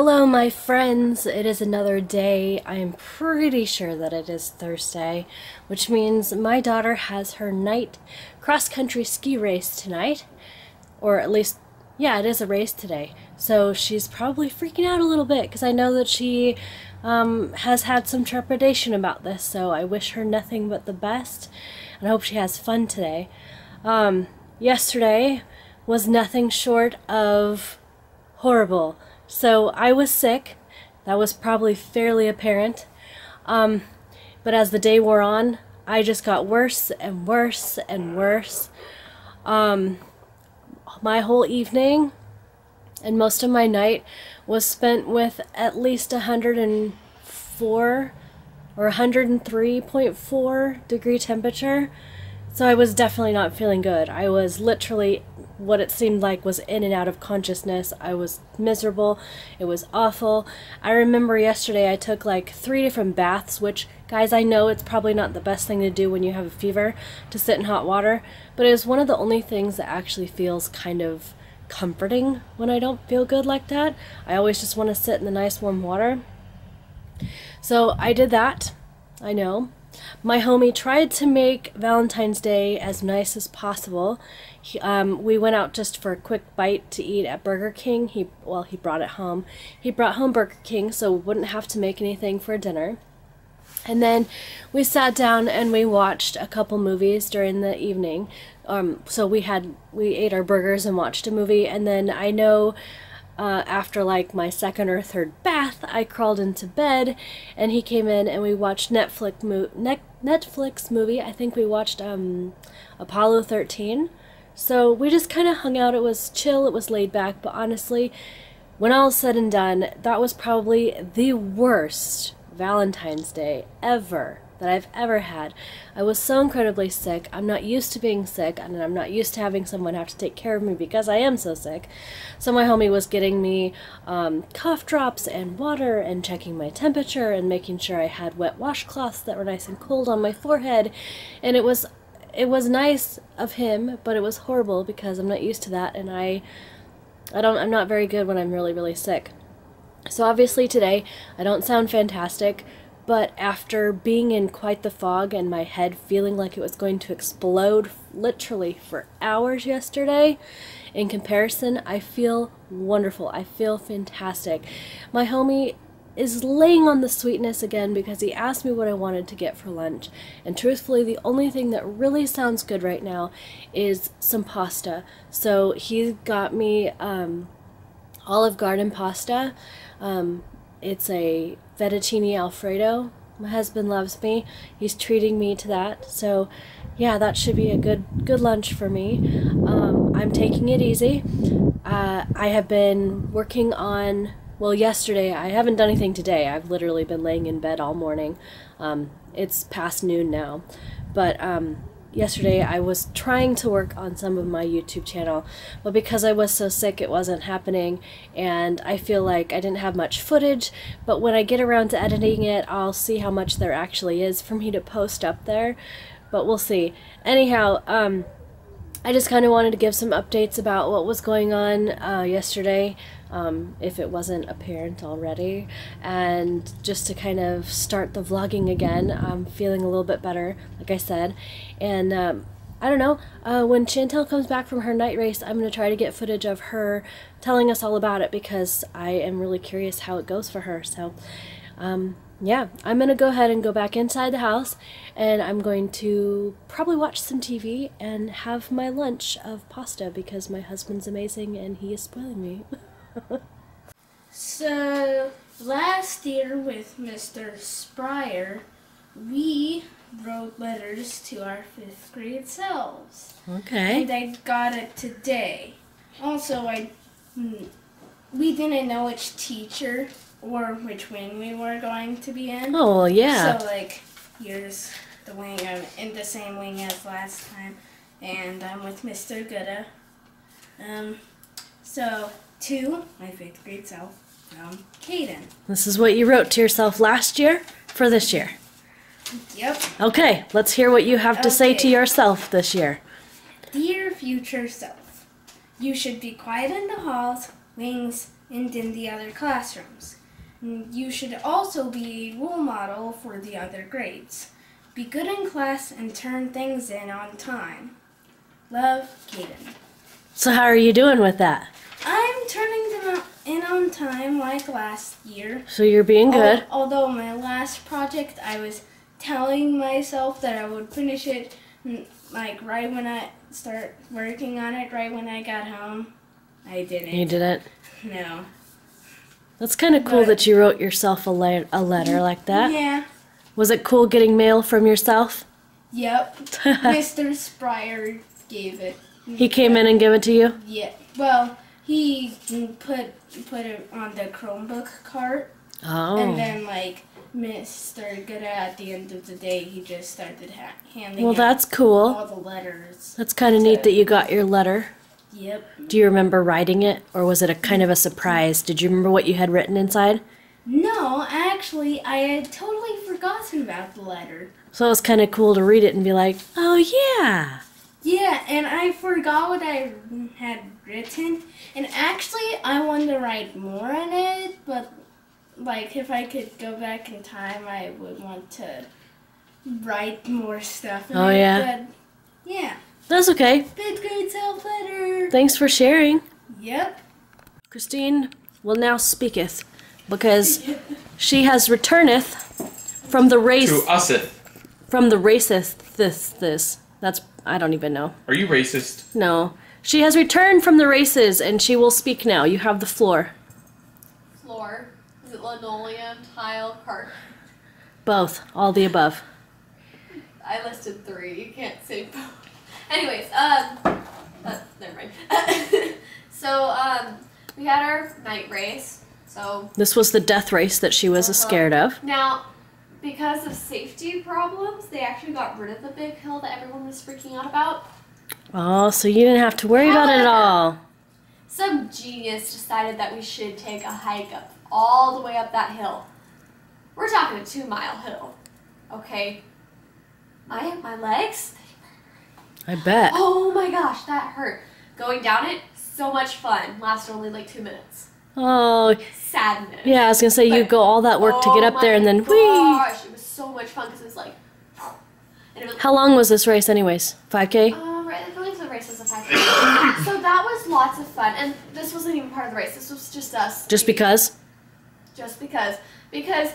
Hello, my friends. It is another day. I am pretty sure that it is Thursday, which means my daughter has her night cross-country ski race tonight. Or at least, yeah, it is a race today. So she's probably freaking out a little bit because I know that she has had some trepidation about this. So I wish her nothing but the best, and I hope she has fun today. Yesterday was nothing short of horrible. So I was sick. That was probably fairly apparent. But as the day wore on, I just got worse and worse and worse. My whole evening and most of my night was spent with at least 104 or 103.4 degree temperature. So I was definitely not feeling good. I was literally, what it seemed like, was in and out of consciousness. I was miserable. It was awful. I remember yesterday I took like 3 different baths, which, guys, I know it's probably not the best thing to do when you have a fever, to sit in hot water, but it was one of the only things that actually feels kind of comforting when I don't feel good like that. I always just want to sit in the nice warm water. So I did that, I know. My homie tried to make Valentine's Day as nice as possible. We went out just for a quick bite to eat at Burger King. He brought it home. He brought home Burger King so we wouldn't have to make anything for dinner. And then we sat down and we watched a couple movies during the evening. So we ate our burgers and watched a movie, and then I know after like my second or third bath, I crawled into bed, and he came in and we watched Netflix movie. I think we watched Apollo 13. So we just kind of hung out. It was chill, it was laid back, but honestly, when all is said and done, that was probably the worst Valentine's Day ever that I've ever had. I was so incredibly sick. I'm not used to being sick, and I'm not used to having someone have to take care of me because I am so sick. So my homie was getting me cough drops and water and checking my temperature and making sure I had wet washcloths that were nice and cold on my forehead. And it was nice of him, but it was horrible because I'm not used to that, and I'm not very good when I'm really, really sick. So obviously today I don't sound fantastic, but after being in quite the fog and my head feeling like it was going to explode literally for hours yesterday, in comparison, I feel wonderful. I feel fantastic. My homie is laying on the sweetness again because he asked me what I wanted to get for lunch. And truthfully, the only thing that really sounds good right now is some pasta. So he got me Olive Garden pasta. It's a fettuccine alfredo. My husband loves me. He's treating me to that. So yeah, that should be a good lunch for me. I'm taking it easy. I have been working on, well, yesterday, I haven't done anything today. I've literally been laying in bed all morning. It's past noon now. But yesterday I was trying to work on some of my YouTube channel, but because I was so sick it wasn't happening, and I feel like I didn't have much footage, but when I get around to editing it I'll see how much there actually is for me to post up there, but we'll see. Anyhow, I just kind of wanted to give some updates about what was going on yesterday, if it wasn't apparent already, and just to kind of start the vlogging again. I'm feeling a little bit better, like I said, and I don't know, when Chantel comes back from her night race, I'm going to try to get footage of her telling us all about it because I am really curious how it goes for her. So yeah, I'm going to go ahead and go back inside the house, and I'm going to probably watch some TV and have my lunch of pasta because my husband's amazing and he is spoiling me. So, last year with Mr. Spryer, we wrote letters to our 5th grade selves. Okay. And I got it today. Also, we didn't know which teacher or which wing we were going to be in. Oh, yeah. So, like, here's the wing. I'm in the same wing as last time. And I'm with Mr. Gooda. So, to my 5th grade self, Caden. This is what you wrote to yourself last year for this year. Yep. Okay, let's hear what you have to say to yourself this year. Dear future self, you should be quiet in the halls, wings, and in the other classrooms. You should also be a role model for the other grades. Be good in class and turn things in on time. Love, Caden. So how are you doing with that? I'm turning them in on time like last year. So you're being good. Although my last project, I was telling myself that I would finish it like right when I start working on it, right when I got home. I didn't. You didn't? No. That's kind of cool that you wrote yourself a letter like that. Yeah. Was it cool getting mail from yourself? Yep. Mr. Spryer gave it. He came in and gave it to you? Yeah. Well, he put it on the Chromebook cart. Oh. And then, like, Mr. Good at the end of the day, he just started handing Well, out that's cool. all the letters. That's kind of neat that you got your letter. Yep. Do you remember writing it, or was it a kind of a surprise? Did you remember what you had written inside? No, actually, I had totally forgotten about the letter. So it was kind of cool to read it and be like, oh yeah. Yeah, and I forgot what I had written. And actually, I wanted to write more in it, but like if I could go back in time, I would want to write more stuff in Oh, it. yeah? But yeah. That's okay. Fifth grade self-letter. Thanks for sharing. Yep. Christine will now speaketh, because she has returneth from the race. To useth. From the racist this. That's, I don't even know. Are you racist? No. She has returned from the races, and she will speak now. You have the floor. Floor. Is it linoleum, tile, carpet? Both. All the above. I listed 3. You can't say both. Anyways, never mind. So, we had our night race. So This was the death race that she was scared of. now, because of safety problems, they actually got rid of the big hill that everyone was freaking out about. Oh, so you didn't have to worry about it at all. Some genius decided that we should take a hike up all the way up that hill. We're talking a 2-mile hill. Okay? My legs? I bet. Oh my gosh, that hurt. Going down it, so much fun. Lasted only like 2 minutes. Oh, Sadness. yeah, I was going to say, you go all that work to get up there and then, whee! Gosh, it was so much fun because it was like, and it was, How long was this race anyways? 5K? right, I believe the race was a 5K. So that was lots of fun, and this wasn't even part of the race. This was just us. Just because? Just because. Because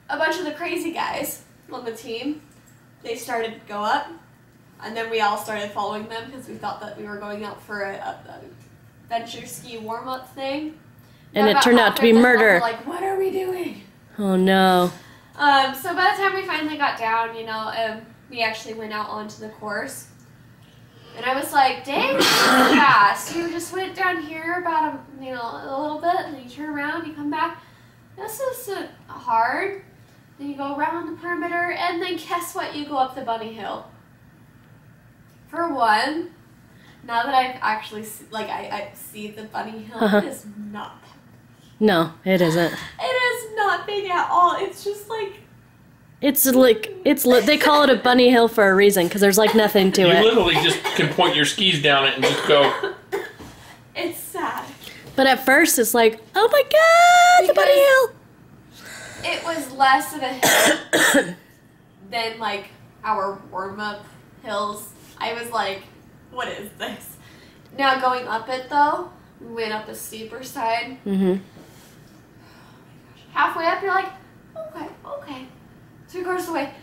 a bunch of the crazy guys on the team, they started to go up, and then we all started following them because we thought that we were going out for a venture ski warm-up thing. And About it turned out to be halfway up the hill, murder. we're like, what are we doing? Oh, no. So by the time we finally got down, we actually went out onto the course. And I was like, dang, fast. You just went down here about a little bit, and then you turn around, you come back. This isn't hard. Then you go around the perimeter, and then guess what? You go up the bunny hill. For one, now that I've actually, I see the bunny hill, it is not that. No, it isn't. It is not big at all. It's just like... They call it a bunny hill for a reason, because there's like nothing to You it. literally just can point your skis down it and just go. It's sad. But at first it's like, oh my god, the bunny hill! It was less of a hill than like our warm-up hills. I was like, what is this? Now going up it though, we went up a steeper side. Mm-hmm. Halfway up, you're like, okay. 3/4 of the way.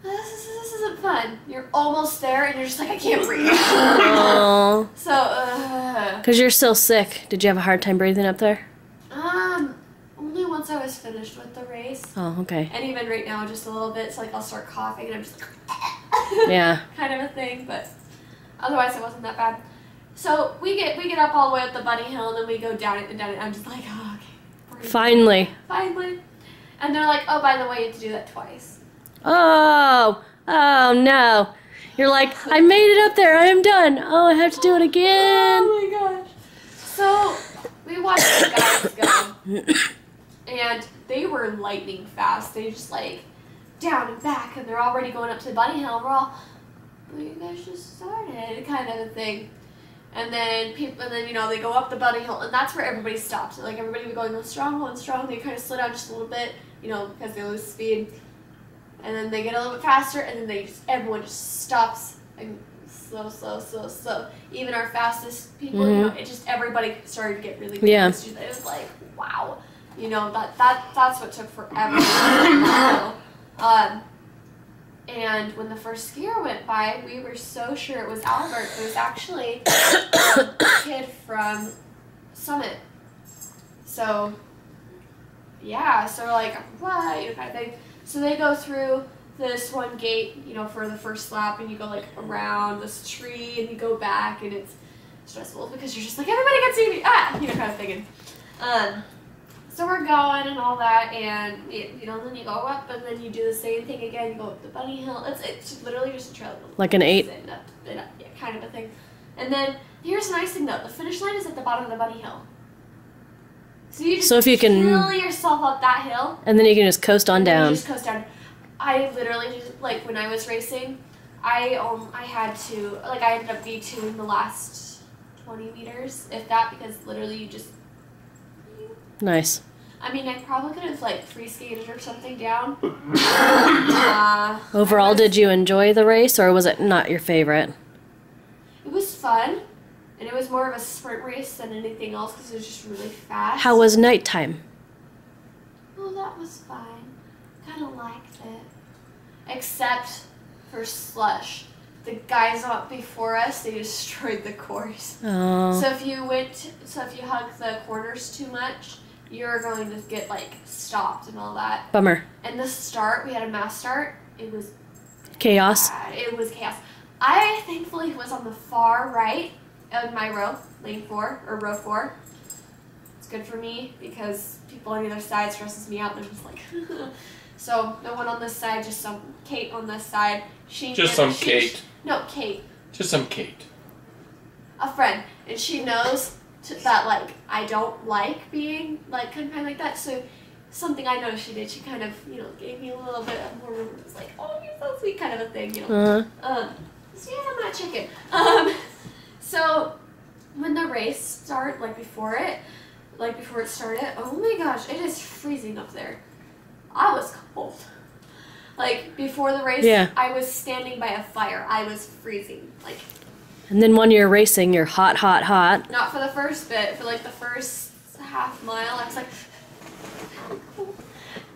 This isn't fun. You're almost there, and you're just like, I can't breathe. Oh. So, Because you're still sick. Did you have a hard time breathing up there? only once I was finished with the race. Oh, okay. And even right now, just a little bit. It's like I'll start coughing, and I'm just like, Yeah. kind of a thing. But otherwise, it wasn't that bad. So we get up all the way up the bunny hill, and then we go down it and down it. And I'm just like, oh, okay. Breathe. Finally. And they're like, oh, by the way, you have to do that twice. Oh no. You're like, I made it up there. I am done. Oh, I have to do it again. Oh my gosh. So we watched the guys go, and they were lightning fast. They just like down and back, and they're already going up to the bunny hill. And we're all, well, you guys just started, kind of a thing. And then they go up the bunny hill, and that's where everybody stops. Like everybody would going strong, they kind of slow down just a little bit, because they lose speed. And then they get a little bit faster, and then everyone just stops and slow. Even our fastest people, everybody started to get really good. Yeah. It was like, wow, that's what took forever. And when the first skier went by, we were so sure it was Albert. It was actually a kid from Summit. So, yeah, so we're like, what? Kind of thing. So they go through this one gate, for the first lap, and you go like around this tree, and you go back, and it's stressful because you're just like, everybody can see me, kind of thing. So we're going and all that, and then you go up, and then you do the same thing again. You go up the bunny hill. It's literally just a trail. Like an 8. Yeah, kind of a thing. And then here's a nice thing though: the finish line is at the bottom of the bunny hill. So you just if you can kill yourself up that hill, and then you can just coast on down. You just coast down. I literally just when I was racing, I had to I ended up V2 in the last 20 meters, if that, because literally you just. Nice. I mean, I probably could have free skated or something down. Overall, did you enjoy the race, or was it not your favorite? It was fun, and it was more of a sprint race than anything else because it was just really fast. How was nighttime? Oh, that was fine. Kind of liked it, except for slush. The guys up before us, they destroyed the course. Oh. So if you hug the corners too much, you're going to get stopped and all that. Bummer. And the start, we had a mass start. It was Chaos. bad. It was chaos. I thankfully was on the far right of my row, lane 4 or row 4. It's good for me because people on the other side stresses me out. They're just like, so no one on this side, just some Kate on this side. Kate. No, Kate. Just some Kate. A friend, and she knows that I don't like being kind of like that. So something I know she did, she kind of gave me a little bit more room. It was like, oh, you're so sweet, kind of a thing, Uh-huh. So yeah, I'm not chicken. So when the race started, before it started, oh my gosh, it is freezing up there. I was cold. Before the race, Yeah. I was standing by a fire. I was freezing. And then when you're racing, you're hot. Not for the first bit. For the first half mile, I was like,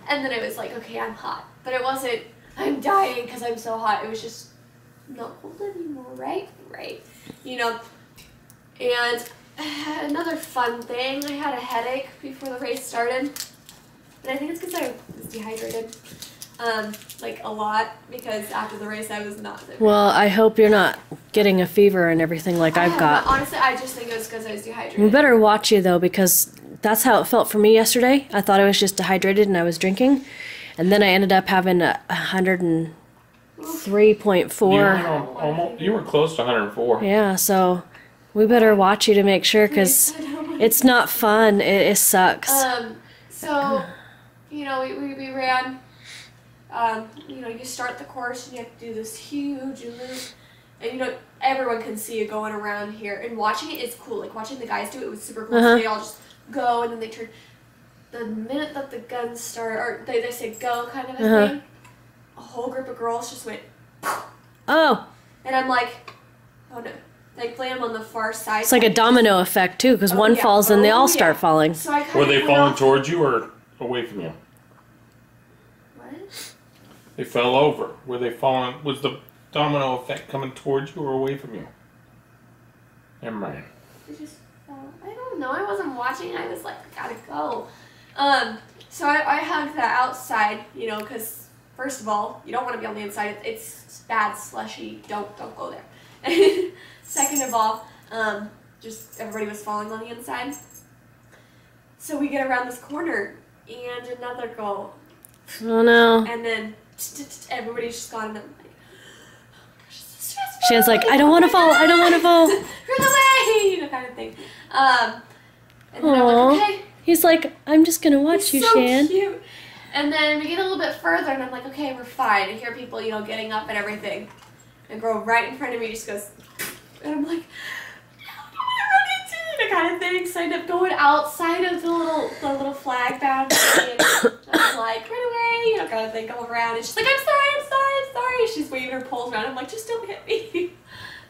and then it was okay, I'm hot. But it wasn't, I'm dying because I'm so hot. It was just not cold anymore, right? Right. And another fun thing, I had a headache before the race started. And I think it's because I was dehydrated. A lot, because after the race I was not. Well, I hope you're not getting a fever and everything like I've got. Honestly, I just think it was because I was dehydrated. We better watch you though, because that's how it felt for me yesterday. I thought I was just dehydrated and I was drinking, and then I ended up having 103.4. You were close to 104. Yeah, so we better watch you to make sure, because it's not fun. It sucks. So, we ran. You start the course and you have to do this huge loop, and everyone can see you going around here. And watching it is cool. Watching the guys do it was super cool. So they all just go, and then they turn. The minute that the guns start, or they say go, kind of a thing, a whole group of girls just went. Oh. And I'm like, oh no. Thankfully, I'm on the far side. It's like a domino effect too, because one falls and they all start falling. So I Were they falling towards you or away from you? What? They fell over. Were they falling? Was the domino effect coming towards you or away from you? Never mind. They just fell. I don't know. I wasn't watching. I was like, I gotta go. So I hugged the outside, because first of all, you don't want to be on the inside. It's bad, slushy. Don't go there. Second of all, just everybody was falling on the inside. So we get around this corner, and another girl. Oh no. And then everybody's just gone, and I'm like, oh my gosh, this is stressful. Shan's like, I don't want to fall. I don't want to fall. Run away, kind of thing. And then I'm like, okay. He's like, I'm just gonna watch you, so Shan. Cute. And then we get a little bit further, and I'm like, okay, we're fine. I hear people, getting up and everything. And a girl right in front of me just goes, and I'm like, thing, so I ended up going outside of the little flag boundary. And I'm like, right away, kind of thing, going around. And she's like, I'm sorry. She's waving her poles around. I'm like, just don't hit me.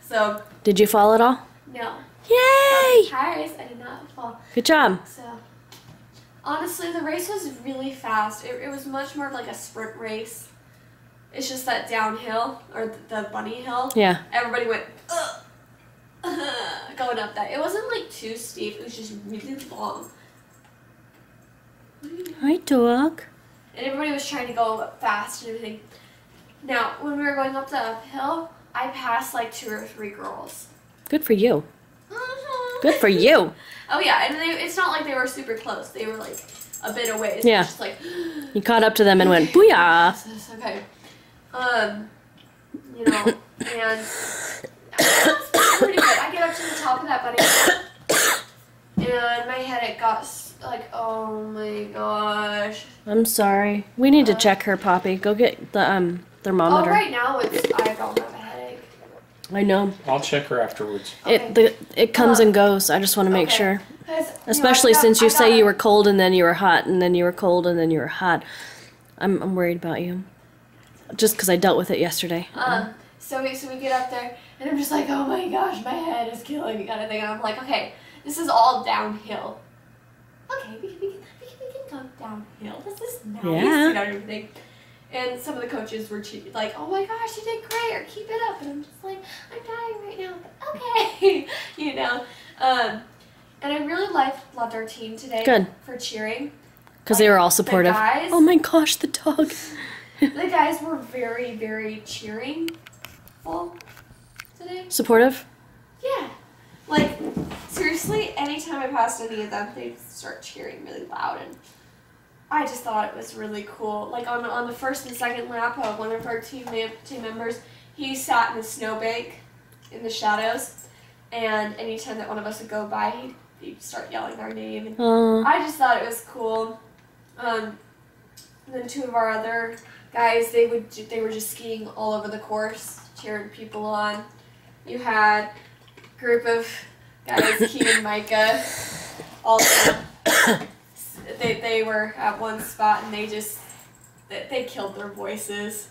So. Did you fall at all? No. Yay! Tires, I did not fall. Good job. So, honestly, the race was really fast. It was much more of like a sprint race. It's just that downhill, or the bunny hill. Yeah. Everybody went, going up that. It wasn't like too steep, it was just really long. Hi, dog. And everybody was trying to go up fast and everything. Now, when we were going up the uphill, I passed like 2 or 3 girls. Good for you. Good for you. Oh yeah, and it's not like they were super close. They were like a bit away. Yeah. Just like You caught up to them and went, booyah. Okay. You know, and that's pretty good. I get up to the top of that bunny, and my head, it got like, oh my gosh. I'm sorry. We need to check her, Poppy. Go get the thermometer. Oh, right now I don't have a headache. I know. I'll check her afterwards. Okay. It comes and goes. I just want to make Okay. sure. 'Cause, Especially since you I say got- you were cold and then you were hot and then you were cold and then you were hot. I'm worried about you. Just because I dealt with it yesterday. So we get up there, and I'm just like, oh my gosh, my head is killing me, kind of thing. And I'm like, okay, this is all downhill. Okay, we can go downhill. This is nice. Yeah. You know, everything. And some of the coaches were like, oh my gosh, you did great, or keep it up. And I'm just like, I'm dying right now, but okay. You know. And I really loved our team today. Good. For cheering. Because they were all supportive. The guys, Oh my gosh, the dog. the guys were very, very cheering today. Supportive? Yeah. Like, seriously, anytime I passed any of them, they'd start cheering really loud, and I just thought it was really cool. Like, on the first and second lap, one of our team members, he sat in the snowbank in the shadows, and anytime that one of us would go by, he'd start yelling our name, and I just thought it was cool. And then 2 of our other guys, they were just skiing all over the course, cheering people on. You had a group of guys, Caden and Micah, also. They were at one spot, and they killed their voices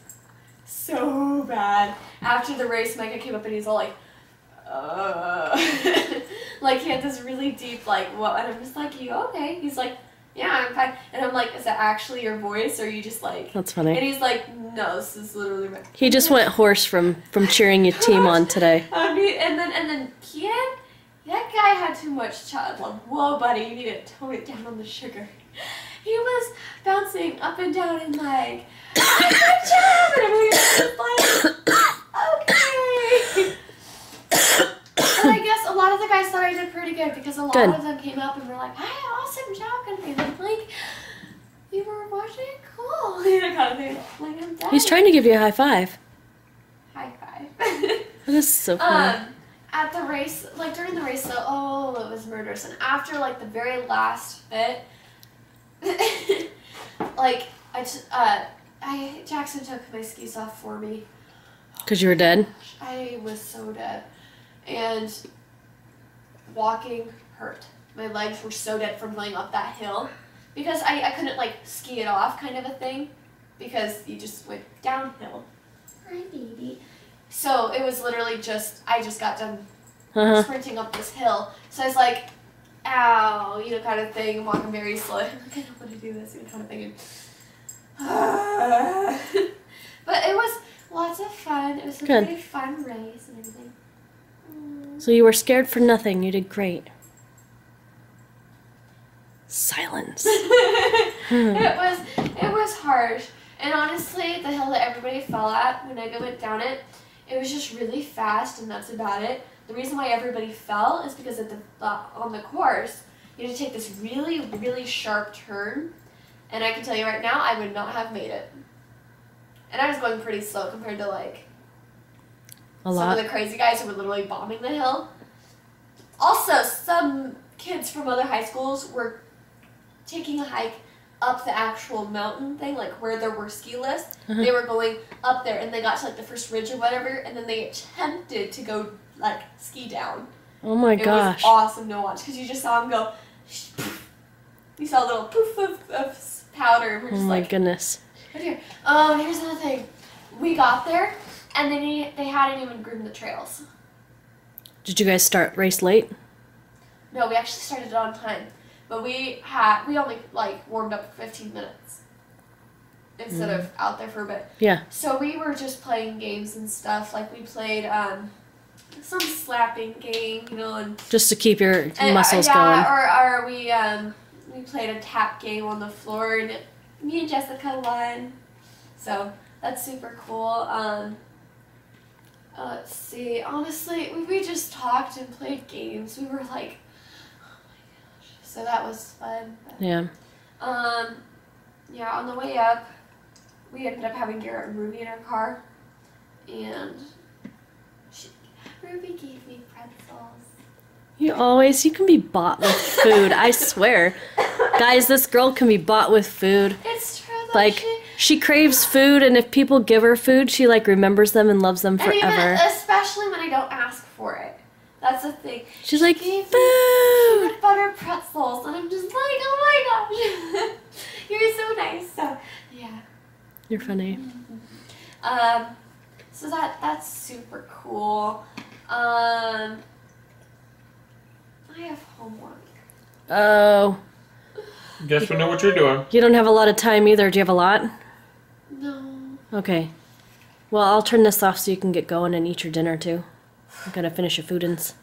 so bad. After the race, Micah came up and he's all like, like he had this really deep like, what? And I'm just like, you okay? He's like, yeah, I'm fine. And I'm like, is that actually your voice, or are you just like? That's funny. And he's like, no, this is literally my. He just went hoarse from cheering your team on today. I mean, and then Kian, that guy had too much child love. Whoa, buddy, you need to tone it down on the sugar. He was bouncing up and down and like, good job, and everything was like, okay. And I guess a lot of the guys thought I did pretty good, because a lot of them came up and were like, "Hi, awesome job," and I'm like, "You were watching? Cool." Kind of thing. Like, I'm done. He's trying to give you a high five. High five. That is so funny. At the race, like during the race, though, oh, it was murderous. And after like the very last bit, like Jackson took my skis off for me. Because you were dead? I was so dead. And walking hurt. My legs were so dead from going up that hill. Because I couldn't like ski it off, kind of a thing. Because you just went downhill. Hi, baby. So it was literally I just got done sprinting up this hill. So I was like, ow, kind of thing, walking very slow. I'm like, I don't want to do this, kind of thing. But it was lots of fun. It was a pretty fun race and everything. So you were scared for nothing. You did great. Silence. It was harsh. And honestly, the hill that everybody fell at when I went down it, it was just really fast, and that's about it. The reason why everybody fell is because at on the course, you had to take this really, really sharp turn. And I can tell you right now, I would not have made it. And I was going pretty slow compared to like some of the crazy guys who were literally bombing the hill. Also, some kids from other high schools were taking a hike up the actual mountain thing, like where there were ski lifts. They were going up there, and they got to like the first ridge or whatever, and then they attempted to go like ski down. Oh my It gosh. was awesome to watch because you just saw him go. You saw a little poof of powder. We're Oh just my like, goodness. oh dear. Here's another thing. We got there, and then they hadn't even groomed the trails. Did you guys start race late? No, we actually started on time, but we only like warmed up for 15 minutes instead of out there for a bit. Yeah. So we were just playing games and stuff. Like we played some slapping game, you know, and Just to keep your muscles going. Yeah, or we played a tap game on the floor, and me and Jessica won. So that's super cool. Let's see. Honestly, we just talked and played games. We were like, oh my gosh. So that was fun. But, Yeah. yeah, on the way up, we ended up having Garrett and Ruby in our car, and Ruby gave me pretzels. You can be bought with food, I swear. Guys, this girl can be bought with food. It's true though. Like, she craves food, and if people give her food, she like remembers them and loves them and even, forever. especially when I don't ask for it. That's the thing. She's like, Gave me food! peanut butter pretzels, and I'm just like, oh my gosh, you're so nice. So yeah. You're funny. So that's super cool. I have homework. Oh. Guess we know what you're doing. You don't have a lot of time either. Do you have a lot? No. Okay. Well, I'll turn this off so you can get going and eat your dinner too. I'm gonna finish your foodins.